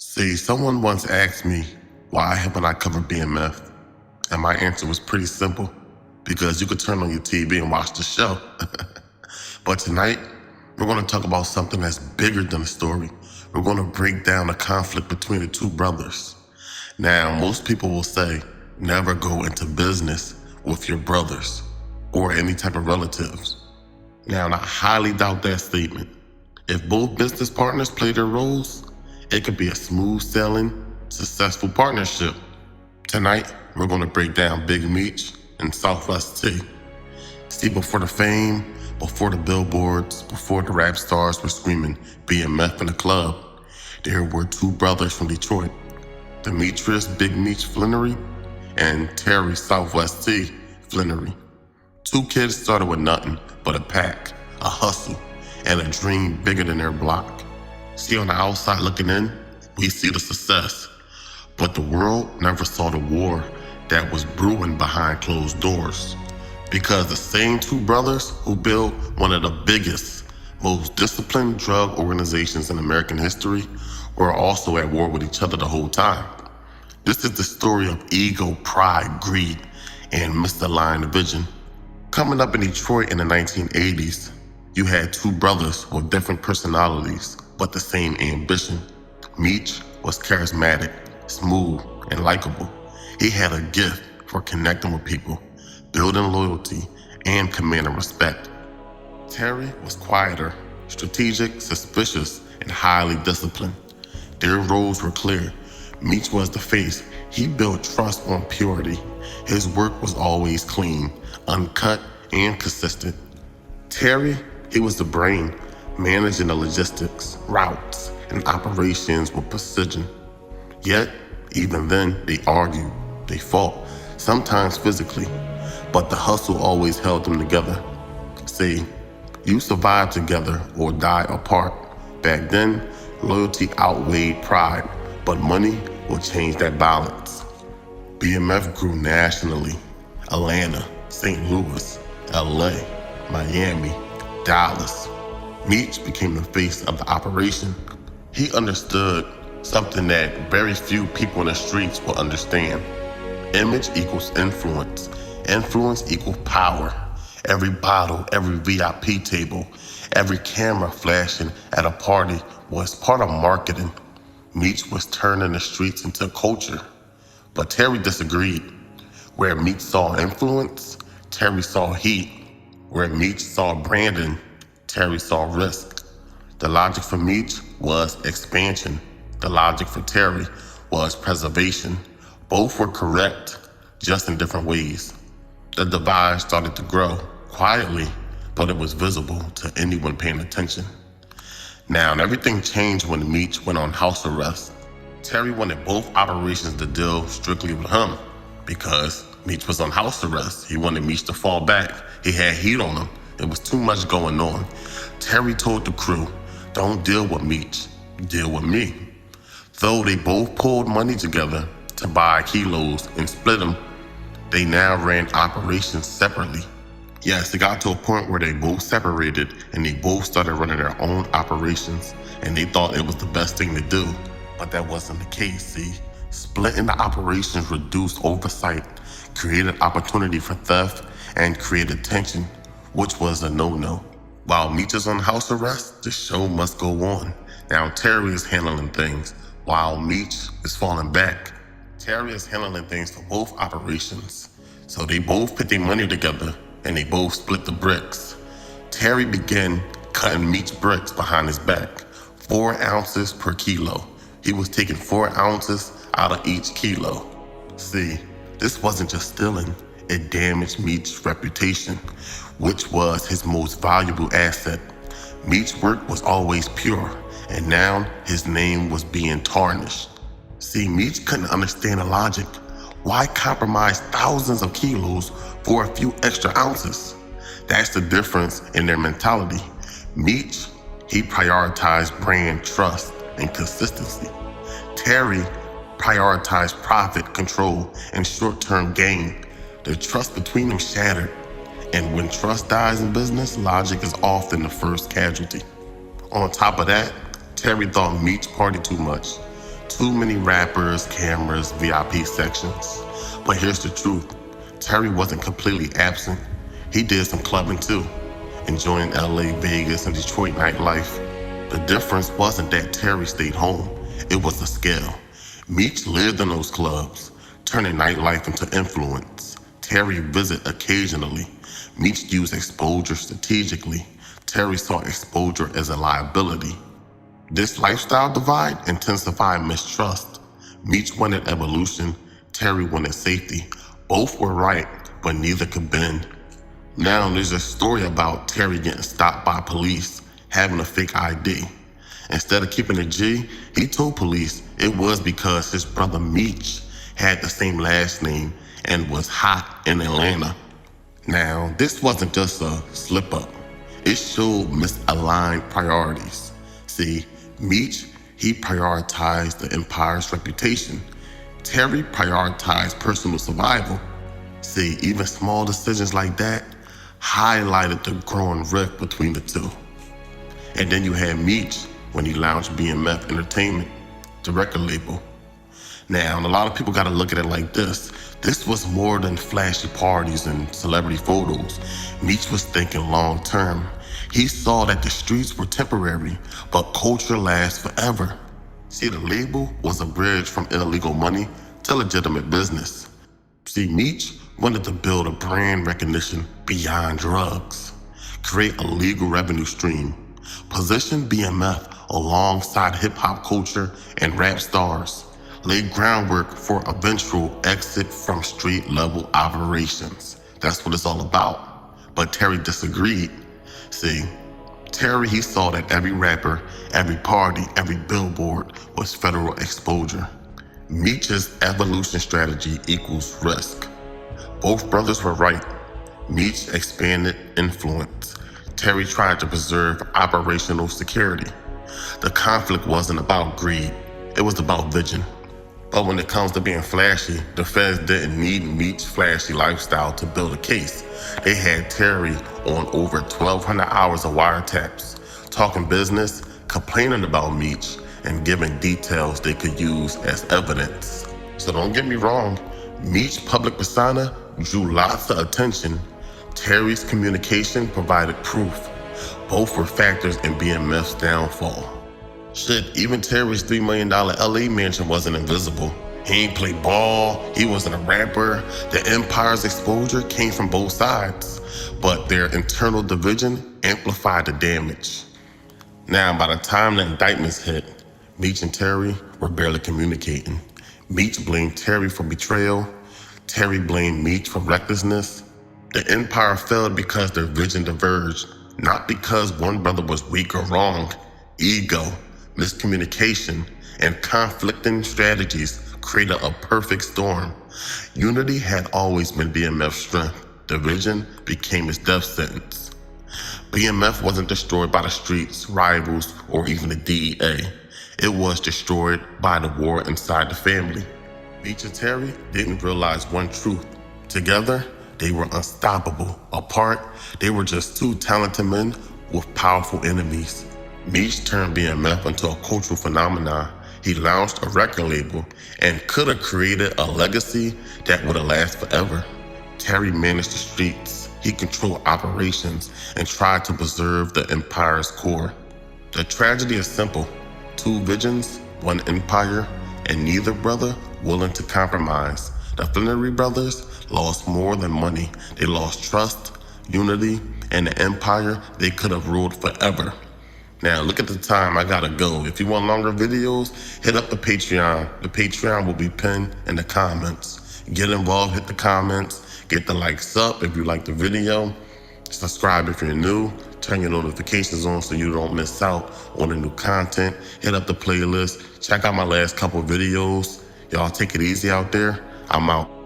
See, someone once asked me, why haven't I covered BMF? And my answer was pretty simple, because you could turn on your TV and watch the show. But tonight, we're going to talk about something that's bigger than a story. We're going to break down the conflict between the two brothers. Now, most people will say, never go into business with your brothers or any type of relatives. Now, I highly doubt that statement. If both business partners play their roles, it could be a smooth sailing, successful partnership. Tonight, we're going to break down Big Meech and Southwest T. See, before the fame, before the billboards, before the rap stars were screaming BMF in the club, there were two brothers from Detroit, Demetrius Big Meech Flenory and Terry Southwest T Flenory. Two kids started with nothing but a pack, a hustle, and a dream bigger than their block. See, on the outside looking in, we see the success, but the world never saw the war that was brewing behind closed doors. Because the same two brothers who built one of the biggest, most disciplined drug organizations in American history were also at war with each other the whole time. This is the story of ego, pride, greed, and misaligned vision. Coming up in Detroit in the 1980s, you had two brothers with different personalities, but the same ambition. Meech was charismatic, smooth, and likable. He had a gift for connecting with people, building loyalty, and commanding respect. Terry was quieter, strategic, suspicious, and highly disciplined. Their roles were clear. Meech was the face. He built trust on purity. His work was always clean, uncut, and consistent. Terry, he was the brain, managing the logistics, routes, and operations with precision. Yet, even then, they argued, they fought, sometimes physically, but the hustle always held them together. See, you survive together or die apart. Back then, loyalty outweighed pride, but money will change that balance. BMF grew nationally. Atlanta, St. Louis, LA, Miami, Dallas. Meech became the face of the operation. He understood something that very few people in the streets will understand. Image equals influence. Influence equals power. Every bottle, every VIP table, every camera flashing at a party was part of marketing. Meech was turning the streets into culture. But Terry disagreed. Where Meech saw influence, Terry saw heat. Where Meech saw branding, Terry saw risk. The logic for Meech was expansion. The logic for Terry was preservation. Both were correct, just in different ways. The divide started to grow, quietly, but it was visible to anyone paying attention. Now, everything changed when Meech went on house arrest. Terry wanted both operations to deal strictly with him, because Meech was on house arrest. He wanted Meech to fall back. He had heat on him. It was too much going on. Terry told the crew, don't deal with Meech, deal with me. Though they both pulled money together to buy kilos and split them, they now ran operations separately. Yes, it got to a point where they both separated and they both started running their own operations, and they thought it was the best thing to do. But that wasn't the case, see? Splitting the operations reduced oversight, created opportunity for theft, and created tension, which was a no-no. While Meech is on house arrest, the show must go on. Now Terry is handling things, while Meech is falling back. Terry is handling things for both operations. So they both put their money together, and they both split the bricks. Terry began cutting Meech bricks behind his back, 4 ounces per kilo. He was taking 4 ounces out of each kilo. See, this wasn't just stealing, it damaged Meech's reputation, which was his most valuable asset. Meech's work was always pure, and now his name was being tarnished. See, Meech couldn't understand the logic. Why compromise thousands of kilos for a few extra ounces? That's the difference in their mentality. Meech, he prioritized brand trust and consistency. Terry prioritized profit, control, and short-term gain. The trust between them shattered. And when trust dies in business, logic is often the first casualty. On top of that, Terry thought Meech partied too much. Too many rappers, cameras, VIP sections. But here's the truth. Terry wasn't completely absent. He did some clubbing too, enjoying LA, Vegas, and Detroit nightlife. The difference wasn't that Terry stayed home, it was the scale. Meech lived in those clubs, turning nightlife into influence. Terry visited occasionally. Meech used exposure strategically. Terry saw exposure as a liability. This lifestyle divide intensified mistrust. Meech wanted evolution, Terry wanted safety. Both were right, but neither could bend. Now there's a story about Terry getting stopped by police, having a fake ID. Instead of keeping a G, he told police it was because his brother Meech had the same last name and was hot in Atlanta. Now, this wasn't just a slip up. It showed misaligned priorities. See, Meech, he prioritized the empire's reputation. Terry prioritized personal survival. See, even small decisions like that highlighted the growing rift between the two. And then you had Meech when he launched BMF Entertainment, the record label. Now, a lot of people gotta look at it like this. This was more than flashy parties and celebrity photos. Meech was thinking long term. He saw that the streets were temporary, but culture lasts forever. See, the label was a bridge from illegal money to legitimate business. See, Meech wanted to build a brand recognition beyond drugs, create a legal revenue stream, position BMF alongside hip-hop culture and rap stars, lay groundwork for eventual exit from street-level operations. That's what it's all about. But Terry disagreed. See, Terry, he saw that every rapper, every party, every billboard was federal exposure. Meech's evolution strategy equals risk. Both brothers were right. Meech expanded influence. Terry tried to preserve operational security. The conflict wasn't about greed, it was about vision. But when it comes to being flashy, the feds didn't need Meech's flashy lifestyle to build a case. They had Terry on over 1,200 hours of wiretaps, talking business, complaining about Meech, and giving details they could use as evidence. So don't get me wrong, Meech's public persona drew lots of attention. Terry's communication provided proof. Both were factors in BMF's downfall. Shit, even Terry's $3 million LA mansion wasn't invisible. He ain't play ball, he wasn't a rapper. The empire's exposure came from both sides, but their internal division amplified the damage. Now, by the time the indictments hit, Meech and Terry were barely communicating. Meech blamed Terry for betrayal. Terry blamed Meech for recklessness. The empire failed because their vision diverged, not because one brother was weak or wrong. Ego, miscommunication, and conflicting strategies created a perfect storm. Unity had always been BMF's strength. Division became its death sentence. BMF wasn't destroyed by the streets, rivals, or even the DEA. It was destroyed by the war inside the family. Meech and Terry didn't realize one truth. Together, they were unstoppable. Apart, they were just two talented men with powerful enemies. Meech turned BMF into a cultural phenomenon. He launched a record label and could have created a legacy that would have lasted forever. Terry managed the streets. He controlled operations and tried to preserve the empire's core. The tragedy is simple. Two visions, one empire, and neither brother willing to compromise. The Flenory brothers lost more than money. They lost trust, unity, and the empire they could have ruled forever. Now, look at the time, I gotta go. If you want longer videos, hit up the Patreon. The Patreon will be pinned in the comments. Get involved, hit the comments, get the likes up if you like the video. Subscribe if you're new. Turn your notifications on so you don't miss out on the new content. Hit up the playlist. Check out my last couple videos. Y'all take it easy out there. I'm out.